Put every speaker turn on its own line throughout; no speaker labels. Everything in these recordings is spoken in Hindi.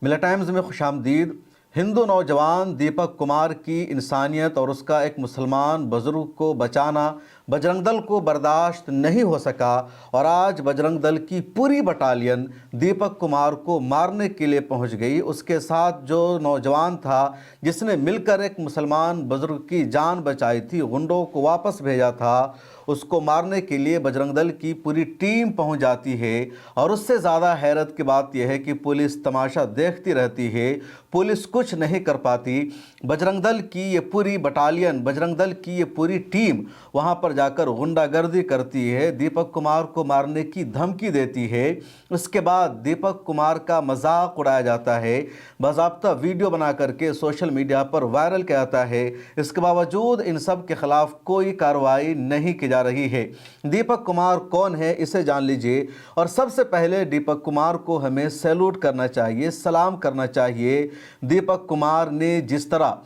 मिला टाइम्स में खुशामदीद। हिंदू नौजवान दीपक कुमार की इंसानियत और उसका एक मुसलमान बुजुर्ग को बचाना बजरंग दल को बर्दाश्त नहीं हो सका और आज बजरंग दल की पूरी बटालियन दीपक कुमार को मारने के लिए पहुंच गई। उसके साथ जो नौजवान था जिसने मिलकर एक मुसलमान बुजुर्ग की जान बचाई थी, गुंडों को वापस भेजा था, उसको मारने के लिए बजरंग दल की पूरी टीम पहुंच जाती है। और उससे ज़्यादा हैरत की बात यह है कि पुलिस तमाशा देखती रहती है, पुलिस कुछ नहीं कर पाती। बजरंग दल की ये पूरी बटालियन, बजरंग दल की ये पूरी टीम वहां पर जाकर गुंडागर्दी करती है, दीपक कुमार को मारने की धमकी देती है। उसके बाद दीपक कुमार का मजाक उड़ाया जाता है, बाज़ाब्ता वीडियो बना करके सोशल मीडिया पर वायरल किया जाता है। इसके बावजूद इन सब के खिलाफ कोई कार्रवाई नहीं की जा रही है। दीपक कुमार कौन है, इसे जान लीजिए। और सबसे पहले दीपक कुमार को हमें सैल्यूट करना चाहिए, सलाम करना चाहिए। दीपक कुमार ने जिस तरह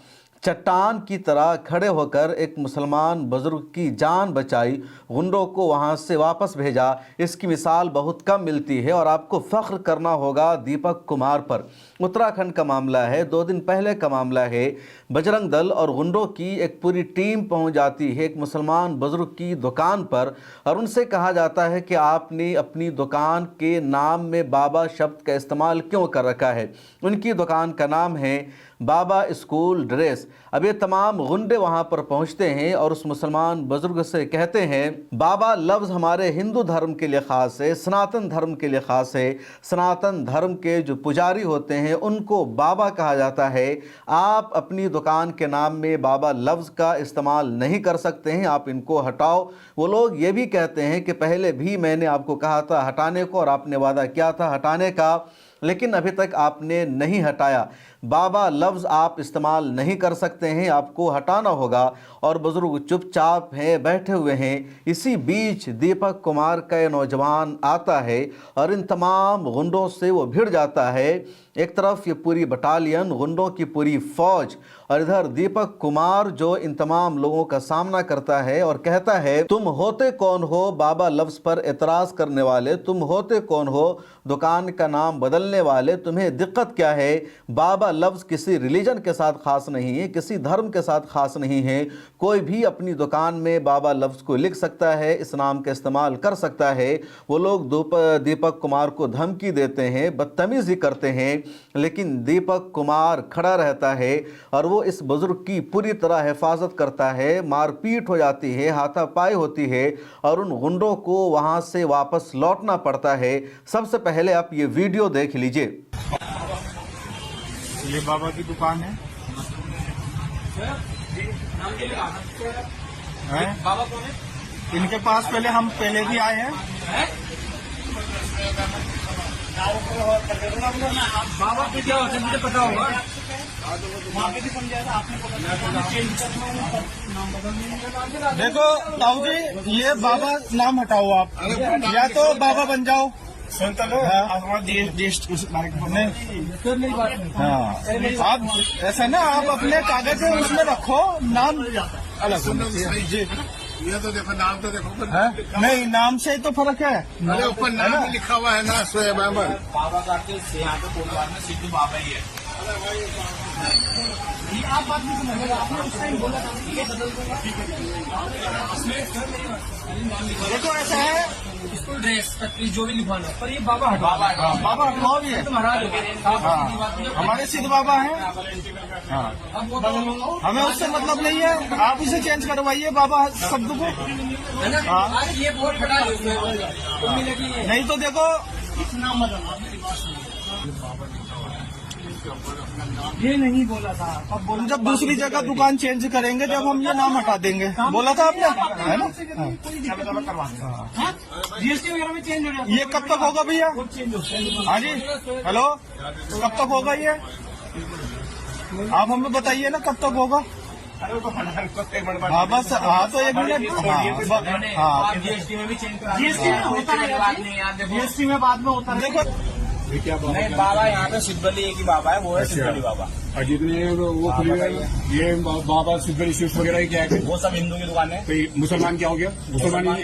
चट्टान की तरह खड़े होकर एक मुसलमान बुजुर्ग की जान बचाई, गुंडों को वहां से वापस भेजा, इसकी मिसाल बहुत कम मिलती है। और आपको फ़ख्र करना होगा दीपक कुमार पर। उत्तराखंड का मामला है, 2 दिन पहले का मामला है। बजरंग दल और गुंडों की एक पूरी टीम पहुंच जाती है एक मुसलमान बुजुर्ग की दुकान पर और उनसे कहा जाता है कि आपने अपनी दुकान के नाम में बाबा शब्द का इस्तेमाल क्यों कर रखा है। उनकी दुकान का नाम है बाबा स्कूल ड्रेस। अब ये तमाम गुंडे वहां पर पहुंचते हैं और उस मुसलमान बुजुर्ग से कहते हैं, बाबा लफ्ज़ हमारे हिंदू धर्म के लिए ख़ास है, सनातन धर्म के लिए ख़ास है। सनातन धर्म के जो पुजारी होते हैं उनको बाबा कहा जाता है। आप अपनी दुकान के नाम में बाबा लफ्ज़ का इस्तेमाल नहीं कर सकते हैं, आप इनको हटाओ। वो लोग ये भी कहते हैं कि पहले भी मैंने आपको कहा था हटाने को और आपने वादा किया था हटाने का, लेकिन अभी तक आपने नहीं हटाया। बाबा लफ्ज़ आप इस्तेमाल नहीं कर सकते हैं, आपको हटाना होगा। और बुजुर्ग चुपचाप हैं, बैठे हुए हैं। इसी बीच दीपक कुमार का ये नौजवान आता है और इन तमाम गुंडों से वो भिड़ जाता है। एक तरफ ये पूरी बटालियन, गुंडों की पूरी फौज, और इधर दीपक कुमार जो इन तमाम लोगों का सामना करता है और कहता है, तुम होते कौन हो बाबा लफ्ज़ पर एतराज़ करने वाले, तुम होते कौन हो दुकान का नाम बदलने वाले, तुम्हें दिक्कत क्या है। बाबा लफ्ज़ किसी रिलीजन के साथ ख़ास नहीं है, किसी धर्म के साथ ख़ास नहीं है। कोई भी अपनी दुकान में बाबा लफ्ज़ को लिख सकता है, इस नाम का इस्तेमाल कर सकता है। वो लोग दीपक कुमार को धमकी देते हैं, बदतमीज़ी करते हैं, लेकिन दीपक कुमार खड़ा रहता है और वो इस बुजुर्ग की पूरी तरह हिफाजत करता है। मारपीट हो जाती है, हाथापाई होती है और उन गुंडों को वहां से वापस लौटना पड़ता है। सबसे पहले आप ये वीडियो देख लीजिए।
ये बाबा की दुकान है।
बाबा कौन है?
इनके पास हम पहले भी आए हैं।
बाबा पे क्या होता है मुझे पता होगा, वहाँ पे भी समझाया था आपने।
देखो ताऊ जी, ये बाबा नाम हटाओ आप, या तो बाबा बन जाओ। सुनता लो, हाँ, आप ऐसा ना, आप अपने कागज उसमें रखो, नाम अलग जी।
ये तो देखो, नाम तो देखो
नहीं, नाम से तो फर्क है।
अरे ऊपर नाम भी लिखा हुआ है ना, शोएब अहमद।
बाबा का यहाँ पे कोटवार में सिद्धू बाबा ही है। ये आप बात नहीं समझ, आपने उस टाइम बोला था ये बदल दूंगा।
देखो ऐसा है,
स्कूल ड्रेस जो भी लिखवाना, पर ये बाबा हटाओ,
बाबा हटाओ भी है।
तुम हटा दो।
हमारे सिद्ध बाबा हैं। हाँ, हमें उससे मतलब नहीं है, आप इसे चेंज करवाइए बाबा शब्द को।
हाँ, ये बोर्ड हटा दो।
नहीं तो देखो,
ये नहीं बोला था।
अब बोलो, जब दूसरी जगह दुकान चेंज करेंगे जब हम ये नाम हटा देंगे, बोला था आपने, है ना।
जीएसटी वगैरह में चेंज हो गया।
ये कब तक होगा भैया? हाँ जी, हेलो, कब तक होगा ये? आप हमें बताइए ना कब तक होगा। हाँ बस, हाँ तो 1 मिनट। हाँ,
जीएसटी में भी चेंज करा, जीएसटी में होता है, जीएसटी में बाद में होता है।
देखो
ये क्या बाबा
नहीं बाबा यहाँ पे सिद्धबली एक ही बाबा है, वो है सिद्धबली बाबा।
और जितने वो खुली है ये बाबा सिद्धबली स्वीट्स वगैरह की क्या है?
वो सब हिंदू की दुकान है।
तो ये मुसलमान क्या हो गया? मुसलमान
नहीं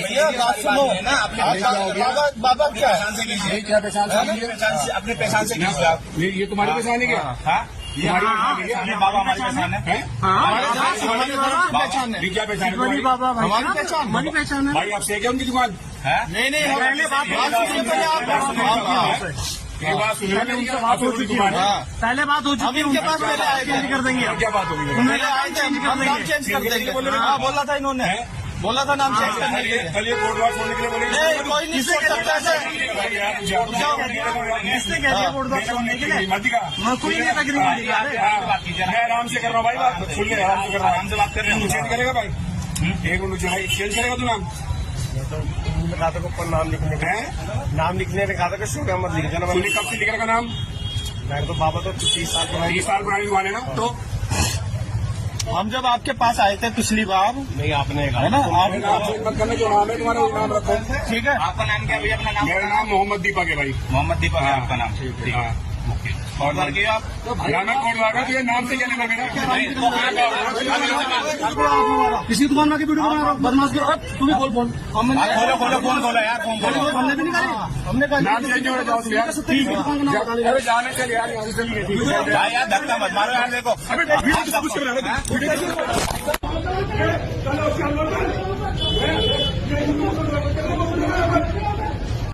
भैया बात सुनो, है ना अपने बाबा क्या है,
क्या पहचान से
अपने पहचान से कीजिए आप।
ये तुम्हारी पहचान है क्या?
हाँ ये बाबा हमारी पहचान है।
पहचान है।
ये क्या पहचान है तुम्हारी?
हमारी पहचान है।
भाई आप से क्या उनकी दुकान?
नहीं नहीं
पहले बात सुनिए, पहले आप
ये बात सुनिए, बात हो चुकी है।
पहले बात हो चुकी है, उनके पास पहले आए चेंज कर देंगे।
क्या बात होगी?
पहले आए थे, हम नाम चेंज कर देंगे। हाँ बोला था इन्होंने, बोला था नाम चेंज करने के लिए।
कल ये कोर्ट वार छोड़ने के लिए बोले
नहीं कोई नहीं छोड़ सकता ऐसे। किसने कह दिया कोर्ट वार छोड़ने के लिए? कोई नहीं लग रही है।
मैं आराम से कर रहा हूँ भाई, बात सुन ले, आराम से कर रहा हूँ, आराम से बात कर रहे हैं। चेंज करेगा भाई, एक मिनट भाई, चेंज करेगा तू नाम?
कहा था ऊपर नाम लिखने का, नाम लिखने ने कहा था कि शुक्र अहमद लिख देना।
तूने कब से लिख रखा नाम?
मैं तो बाबा तो 30 साल पुरानी
30 साल पुरानी दुकान है ना। तो
हम जब आपके पास आए थे पिछली बार, नहीं आपने कहा है ना, आप
मत करना, जो नाम है तुम्हारा वो नाम रखो।
ठीक है।
आपका नाम क्या भैया? अपना नाम?
मेरा नाम मोहम्मद दीपक है भाई।
मोहम्मद दीपक है आपका नाम? ठीक है। और करके आप
हरियाणा कोर्ट वाला तुझे नाम से क्या लेना मेरा?
किसी दुकान में वीडियो बना रहा हूँ, बदमाश करो तुम्हें बोल फोन।
खोलो खोलो फोन खोलो यार, फोन खोलो।
हमने भी नहीं कहा, हमने कहा
नाम चेंज हो जाओ तुम यार। ठीक है, अरे जाने चल यार, यहाँ से चलिए। ठीक है
भाई यार धक्का मत मारो यार, देखो
कुछ कर रहा है।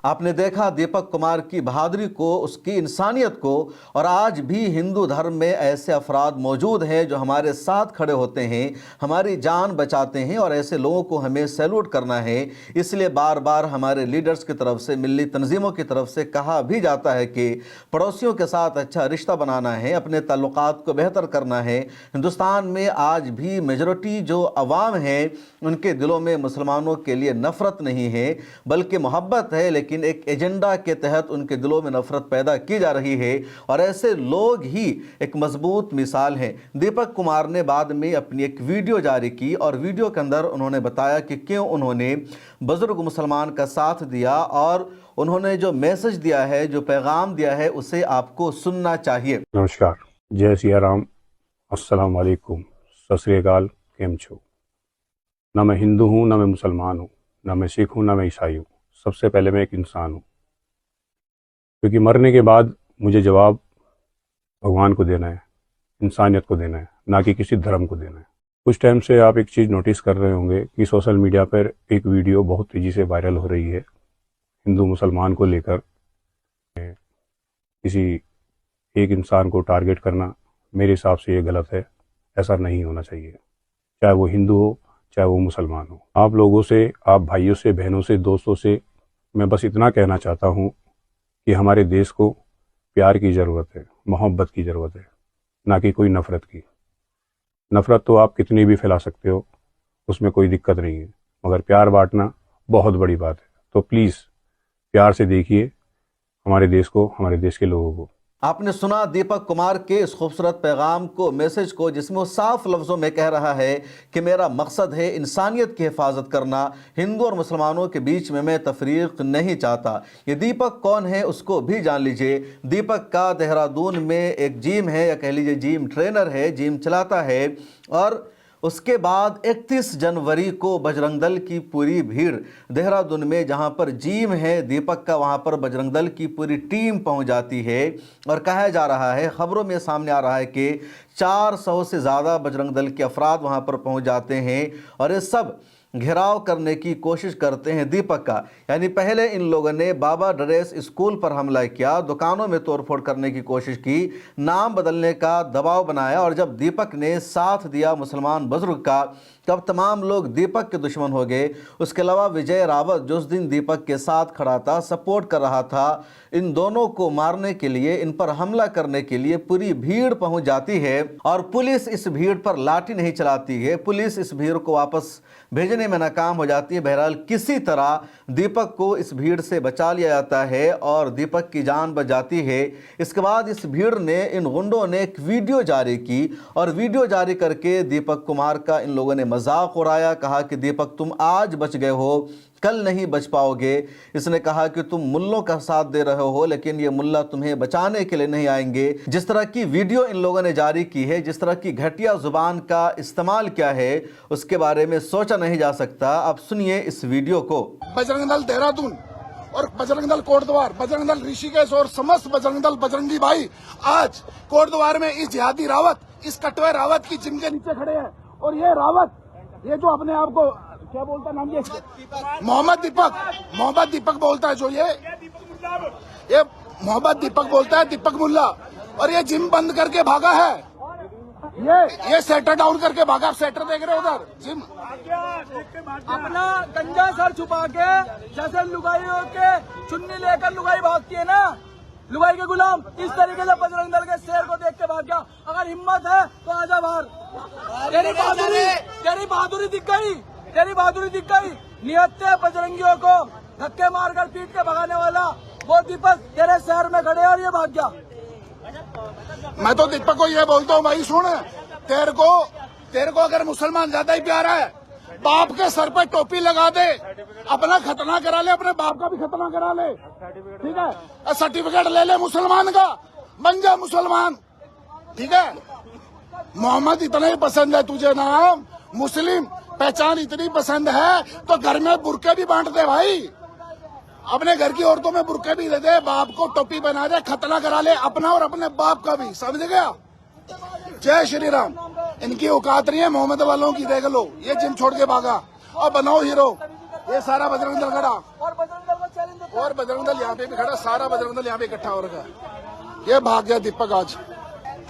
आपने देखा दीपक कुमार की बहादुरी को, उसकी इंसानियत को। और आज भी हिंदू धर्म में ऐसे अफराद मौजूद हैं जो हमारे साथ खड़े होते हैं, हमारी जान बचाते हैं, और ऐसे लोगों को हमें सैल्यूट करना है। इसलिए बार बार हमारे लीडर्स की तरफ से, मिली तंजीमों की तरफ से कहा भी जाता है कि पड़ोसियों के साथ अच्छा रिश्ता बनाना है, अपने ताल्लुकात को बेहतर करना है। हिंदुस्तान में आज भी मेजॉरिटी जो अवाम है उनके दिलों में मुसलमानों के लिए नफ़रत नहीं है बल्कि मोहब्बत है, लेकिन एक एजेंडा के तहत उनके दिलों में नफरत पैदा की जा रही है। और ऐसे लोग ही एक मजबूत मिसाल हैं। दीपक कुमार ने बाद में अपनी एक वीडियो जारी की और वीडियो के अंदर उन्होंने बताया कि क्यों उन्होंने बुजुर्ग मुसलमान का साथ दिया, और उन्होंने जो मैसेज दिया है, जो पैगाम दिया है, उसे आपको सुनना चाहिए।
नमस्कार, जय सिया राम, अस्सलाम वालेकुम, सत श्री अकाल, केम छो। ना मैं हिंदू हूँ, ना मैं मुसलमान हूँ, ना मैं सिख हूँ, ना मैं ईसाई हूँ। सबसे पहले मैं एक इंसान हूँ, क्योंकि मरने के बाद मुझे जवाब भगवान को देना है, इंसानियत को देना है, ना कि किसी धर्म को देना है। कुछ टाइम से आप एक चीज़ नोटिस कर रहे होंगे कि सोशल मीडिया पर एक वीडियो बहुत तेज़ी से वायरल हो रही है। हिंदू मुसलमान को लेकर किसी एक इंसान को टारगेट करना मेरे हिसाब से ये गलत है। ऐसा नहीं होना चाहिए, चाहे वो हिंदू हो चाहे वो मुसलमान हो। आप लोगों से, आप भाइयों से, बहनों से, दोस्तों से मैं बस इतना कहना चाहता हूँ कि हमारे देश को प्यार की ज़रूरत है, मोहब्बत की ज़रूरत है, ना कि कोई नफ़रत की। नफ़रत तो आप कितनी भी फैला सकते हो, उसमें कोई दिक्कत नहीं है, मगर प्यार बांटना बहुत बड़ी बात है। तो प्लीज़ प्यार से देखिए हमारे देश को, हमारे देश के लोगों को।
आपने सुना दीपक कुमार के इस खूबसूरत पैगाम को, मैसेज को, जिसमें वो साफ लफ्ज़ों में कह रहा है कि मेरा मकसद है इंसानियत की हिफाजत करना, हिंदू और मुसलमानों के बीच में मैं तफरीक नहीं चाहता। ये दीपक कौन है उसको भी जान लीजिए। दीपक का देहरादून में एक जिम है, या कह लीजिए जिम ट्रेनर है, जिम चलाता है। और उसके बाद 31 जनवरी को बजरंग दल की पूरी भीड़ देहरादून में, जहां पर जिम है दीपक का, वहां पर बजरंग दल की पूरी टीम पहुंच जाती है। और कहा जा रहा है, खबरों में सामने आ रहा है कि 400 से ज़्यादा बजरंग दल के अफराद वहां पर पहुंच जाते हैं और ये सब घेराव करने की कोशिश करते हैं दीपक का। यानी पहले इन लोगों ने बाबा ड्रेस स्कूल पर हमला किया, दुकानों में तोड़फोड़ करने की कोशिश की, नाम बदलने का दबाव बनाया, और जब दीपक ने साथ दिया मुसलमान बुजुर्ग का, तब तमाम लोग दीपक के दुश्मन हो गए। उसके अलावा विजय रावत, जो उस दिन दीपक के साथ खड़ा था, सपोर्ट कर रहा था, इन दोनों को मारने के लिए, इन पर हमला करने के लिए पूरी भीड़ पहुंच जाती है। और पुलिस इस भीड़ पर लाठी नहीं चलाती है, पुलिस इस भीड़ को वापस भेजने में नाकाम हो जाती है। बहरहाल किसी तरह दीपक को इस भीड़ से बचा लिया जाता है और दीपक की जान बच जाती है। इसके बाद इस भीड़ ने, इन गुंडों ने एक वीडियो जारी की, और वीडियो जारी करके दीपक कुमार का इन लोगों ने मजाक उड़ाया। कहा कि दीपक तुम आज बच गए हो, कल नहीं बच पाओगे। इसने कहा कि तुम मुल्लों का साथ दे रहे हो, लेकिन ये मुल्ला तुम्हें बचाने के लिए नहीं आएंगे। जिस तरह की वीडियो इन लोगों ने जारी की है, जिस तरह की घटिया जुबान का इस्तेमाल किया है, उसके बारे में सोचा नहीं जा सकता। अब सुनिए इस वीडियो को।
बजरंग दल देहरादून और बजरंग दल कोटद्वार, बजरंग दल ऋषिकेश और समस्त बजरंग दल बजरंगी भाई आज कोटद्वार में इस जिहादी रावत, इस कटवे रावत की जिम के नीचे खड़े हैं। और ये रावत, ये जो अपने आप को क्या बोलता है, नाम ये मोहम्मद दीपक बोलता है, जो ये मोहम्मद दीपक बोलता है, दीपक मुल्ला। और ये जिम बंद करके भागा है, ये सेटर डाउन करके भागा। आप सेटर देख रहे हो उधर, जिम
अपना गंजा सर छुपा के, जैसे लुगाइयों के चुन्नी लेकर लुगाई भागती है ना, लुगाई के गुलाम, इस तरीके से बजरंग दल के शेर को देख के भाग गया। अगर हिम्मत है तो आजा बाहर। तेरी बहादुरी दिख गई, तेरी बहादुरी दिख गई। निहत्ते बजरंगियों को धक्के मारकर पीट के भगाने वाला वो दीपक तेरे शहर में खड़े और ये भाग गया।
मैं तो दीपक को ये बोलता हूँ, भाई सुन, तेरे को अगर मुसलमान ज्यादा ही प्यारा है, बाप के सर पे टोपी लगा दे, अपना खतना करा ले, अपने बाप का भी खतना करा ले, ठीक है। सर्टिफिकेट ले ले मुसलमान का, बन जा मुसलमान, ठीक है। मोहम्मद इतना ही पसंद है तुझे ना, मुस्लिम पहचान इतनी पसंद है तो घर में बुरके भी बांट दे भाई, अपने घर की औरतों में बुरके भी दे दे, बाप को टोपी बना दे, खतना करा ले अपना और अपने बाप का भी, समझ गया। जय श्री राम। इनकी औकात नहीं है मोहम्मद वालों की, देख लो, ये जिम छोड़ के भागा। और बनाओ हीरो, ये सारा बजरंग दल खड़ा, और बजरंग दल यहाँ पे भी खड़ा, सारा बजरंग दल यहाँ पे इकट्ठा हो रखा है। ये भाग गया दीपक आज।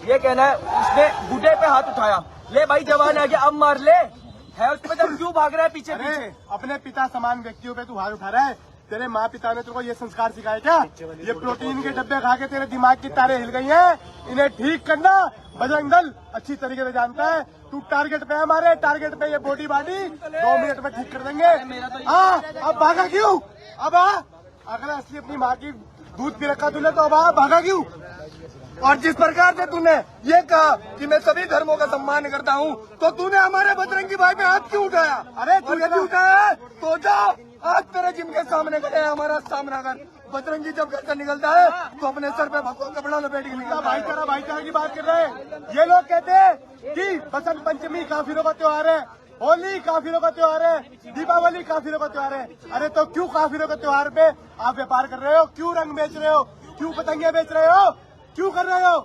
ये कहना है उसने बूढ़े पे हाथ उठाया, ले भाई जवान आ गया अब मार ले, है उसके जब क्यों भाग रहा है पीछे पीछे।
अपने पिता समान व्यक्तियों पे तू हाथ उठा रहा है। तेरे माँ पिता ने तेरे को ये संस्कार सिखाया क्या? ये प्रोटीन के डब्बे खा के तेरे दिमाग की तारें हिल गई हैं, इन्हें ठीक करना बजरंग दल अच्छी तरीके से जानता है। तू टारगेट पे है, हमारे टारगेट पे ये बॉडी 2 मिनट में ठीक कर देंगे। हाँ, अब भागा क्यों? अब अगर असली अपनी माँ की दूध पी रखा तूने तो अब भागा क्यों? और जिस प्रकार से तूने ये कहा कि मैं सभी धर्मों का सम्मान करता हूँ, तो तूने हमारे बजरंगी भाई पे हाथ क्यों उठाया? अरे तूने भी उठाया तो जा, आज तेरे जिम के सामने खड़े हैं, हमारा सामना कर। बजरंगी जब घर से निकलता है तो अपने सर पे कपड़ा लपेट के निकलता। भाईचारा की बात कर रहे हैं। ये लोग कहते हैं कि बसंत पंचमी काफिरों का त्योहार है, होली काफिरों का त्योहार है, दीपावली काफिरों का त्योहार है। अरे तो क्यों काफिरों का त्योहार पे आप व्यापार कर रहे हो? क्यों रंग बेच रहे हो? क्यों पतंगे बेच रहे हो? क्यों कर रहे हो?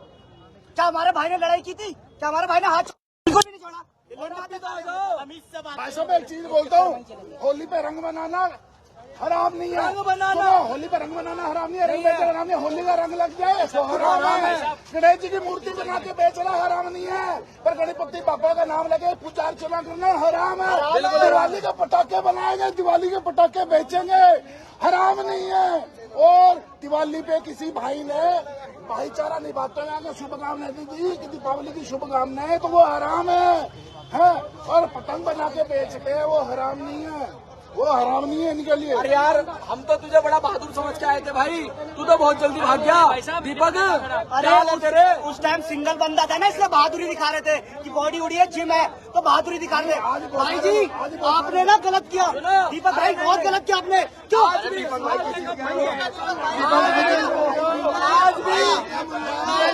क्या हमारे भाई ने लड़ाई की थी? क्या हमारे भाई ने हाथ बिल्कुल भी नहीं छोड़ा?
भाई साहब एक चीज बोलता हूँ, होली पे रंग बनाना हराम नहीं है।
रंग बनाना,
होली पे रंग बनाना हराम नहीं है, रंग बेचना हराम नहीं है। होली का रंग लग जाए तो हराम है। गणेश जी की मूर्ति बना के बेचना हराम नहीं है, पर गणपति बाबा का नाम लगे पूजा अर्चना करना हराम है। दिवाली के पटाखे बनाएंगे, दिवाली के पटाखे बेचेंगे, हराम नहीं है। और दिवाली पे किसी भाई ने भाईचारा निभाते हुए अगर शुभकामनाएं दी कि दीपावली की शुभकामनाएं, तो वो हराम है। और पतंग बना के बेचते हैं, वो हराम नहीं है, वो हराम नहीं है इनके लिए।
अरे यार, हम तो तुझे बड़ा बहादुर समझ के आए थे भाई, तू तो बहुत जल्दी भाग गया दीपक।
अरे उस टाइम सिंगल बंदा था ना, इसलिए बहादुरी दिखा रहे थे कि बॉडी उड़ी है, जिम है तो बहादुरी दिखा रहे थे। भाई जी आपने ना गलत किया, दीपक भाई बहुत गलत किया आपने। क्यों?
आज भी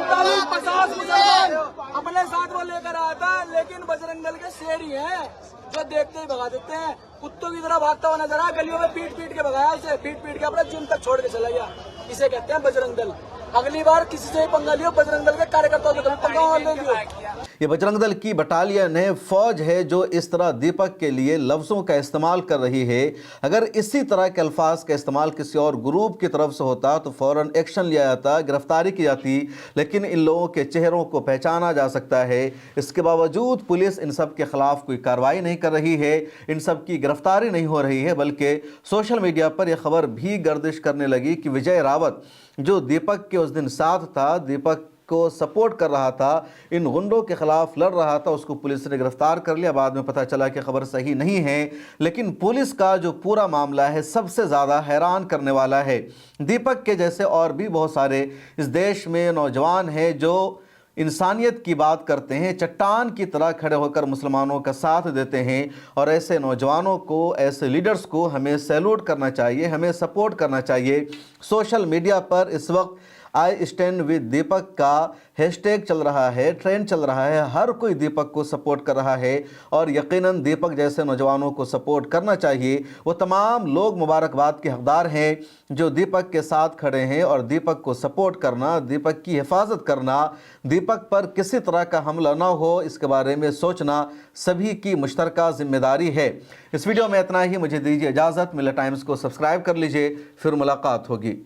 40-50 मुसलमान अपने साथ वो लेकर आया था, लेकिन बजरंग दल के शेर ही हैं जो देखते ही भगा देते हैं। कुत्तों की तरह भागता हुआ नजर आया, गलियों में पीट के भगाया, इसे पीट के अपने जिम तक छोड़ के चला गया। इसे कहते हैं बजरंग दल। अगली बार किसी से पंगा लियो, बजरंग दल के कार्यकर्ताओं से पंगा ले लियो।
ये बजरंग दल की बटालियन है, फौज है, जो इस तरह दीपक के लिए लफ्ज़ों का इस्तेमाल कर रही है। अगर इसी तरह के अल्फाज का इस्तेमाल किसी और ग्रुप की तरफ से होता तो फ़ौरन एक्शन लिया जाता, गिरफ्तारी की जाती, लेकिन इन लोगों के चेहरों को पहचाना जा सकता है। इसके बावजूद पुलिस इन सब के खिलाफ कोई कार्रवाई नहीं कर रही है, इन सब की गिरफ्तारी नहीं हो रही है, बल्कि सोशल मीडिया पर यह खबर भी गर्दिश करने लगी कि विजय रावत जो दीपक के उस दिन साथ था, दीपक को सपोर्ट कर रहा था, इन गुंडों के खिलाफ लड़ रहा था, उसको पुलिस ने गिरफ्तार कर लिया। बाद में पता चला कि खबर सही नहीं है, लेकिन पुलिस का जो पूरा मामला है सबसे ज़्यादा हैरान करने वाला है। दीपक के जैसे और भी बहुत सारे इस देश में नौजवान हैं जो इंसानियत की बात करते हैं, चट्टान की तरह खड़े होकर मुसलमानों का साथ देते हैं। और ऐसे नौजवानों को, ऐसे लीडर्स को हमें सैल्यूट करना चाहिए, हमें सपोर्ट करना चाहिए। सोशल मीडिया पर इस वक्त आई स्टैंड विद दीपक का हैशटैग चल रहा है, ट्रेंड चल रहा है, हर कोई दीपक को सपोर्ट कर रहा है और यकीनन दीपक जैसे नौजवानों को सपोर्ट करना चाहिए। वो तमाम लोग मुबारकबाद के हकदार हैं जो दीपक के साथ खड़े हैं और दीपक को सपोर्ट करना, दीपक की हिफाजत करना, दीपक पर किसी तरह का हमला ना हो इसके बारे में सोचना सभी की मुश्तरका जिम्मेदारी है। इस वीडियो में इतना ही, मुझे दीजिए इजाज़त। मिले टाइम्स को सब्सक्राइब कर लीजिए, फिर मुलाकात होगी।